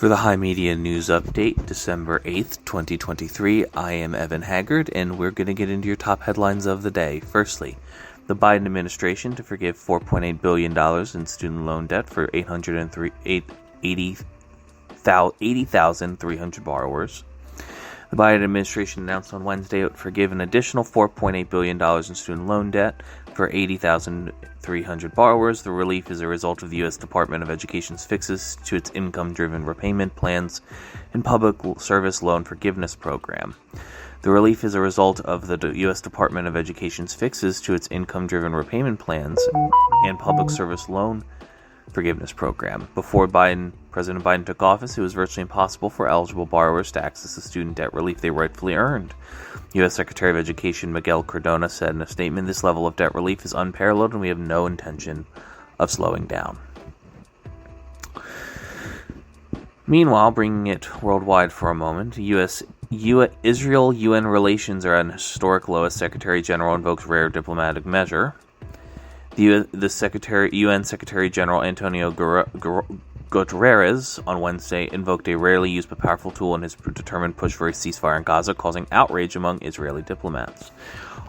For the High Media News Update, December 8th, 2023, I am Evan Haggard, and we're going to get into your top headlines of the day. Firstly, the Biden administration to forgive $4.8 billion in student loan debt for 80,300 borrowers. The Biden administration announced on Wednesday it would forgive an additional $4.8 billion in student loan debt for 80,300 borrowers. The relief is a result of the U.S. Department of Education's fixes to its income-driven repayment plans and public service loan forgiveness program. The relief is a result of the U.S. Department of Education's fixes to its income-driven repayment plans and public service loan forgiveness program. Before President Biden took office, it was virtually impossible for eligible borrowers to access the student debt relief they rightfully earned. U.S. Secretary of Education Miguel Cardona said in a statement, "This level of debt relief is unparalleled and we have no intention of slowing down." Meanwhile, bringing it worldwide for a moment, Israel-UN relations are at an historic low as Secretary General invokes rare diplomatic measure. The UN Secretary General Antonio Guterres on Wednesday invoked a rarely used but powerful tool in his determined push for a ceasefire in Gaza, causing outrage among Israeli diplomats.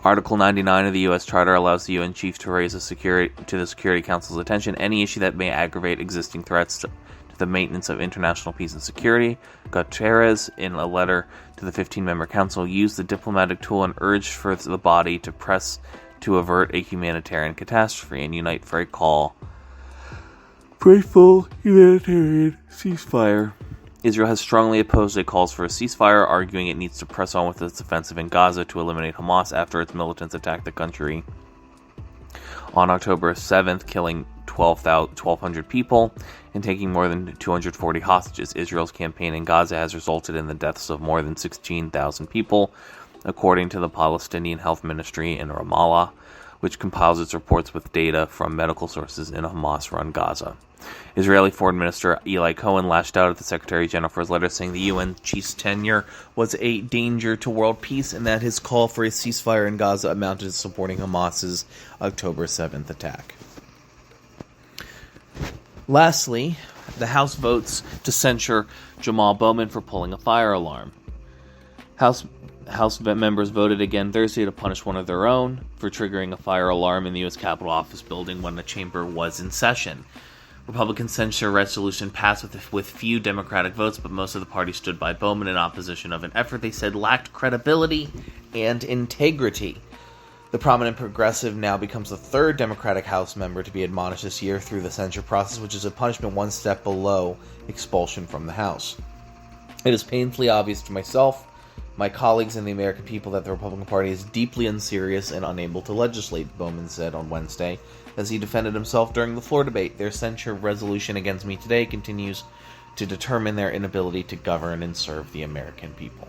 Article 99 of the U.S. Charter allows the UN chief to raise to the Security Council's attention any issue that may aggravate existing threats to the maintenance of international peace and security. Guterres, in a letter to the 15-member council, used the diplomatic tool and urged for the body to press to avert a humanitarian catastrophe and unite for a call for a full humanitarian ceasefire. Israel has strongly opposed a calls for a ceasefire, arguing it needs to press on with its offensive in Gaza to eliminate Hamas after its militants attacked the country on October 7th, killing 1,200 people and taking more than 240 hostages. Israel's campaign in Gaza has resulted in the deaths of more than 16,000 people, according to the Palestinian Health Ministry in Ramallah, which compiles its reports with data from medical sources in Hamas-run Gaza. Israeli Foreign Minister Eli Cohen lashed out at the Secretary General for his letter, saying the UN chief's tenure was a danger to world peace and that his call for a ceasefire in Gaza amounted to supporting Hamas's October 7th attack. Lastly, the House votes to censure Jamal Bowman for pulling a fire alarm. House members voted again Thursday to punish one of their own for triggering a fire alarm in the U.S. Capitol Office building when the chamber was in session. Republican censure resolution passed with few Democratic votes, but most of the party stood by Bowman in opposition of an effort they said lacked credibility and integrity. The prominent progressive now becomes the third Democratic House member to be admonished this year through the censure process, which is a punishment one step below expulsion from the House. It is painfully obvious to myself, my colleagues, and the American people that the Republican Party is deeply unserious and unable to legislate, Bowman said on Wednesday, as he defended himself during the floor debate. Their censure resolution against me today continues to determine their inability to govern and serve the American people.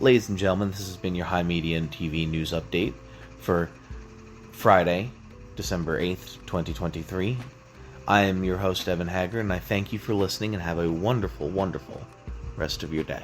Ladies and gentlemen, this has been your High Media and TV News Update for Friday, December 8th, 2023. I am your host, Evan Haggard, and I thank you for listening and have a wonderful, wonderful rest of your day.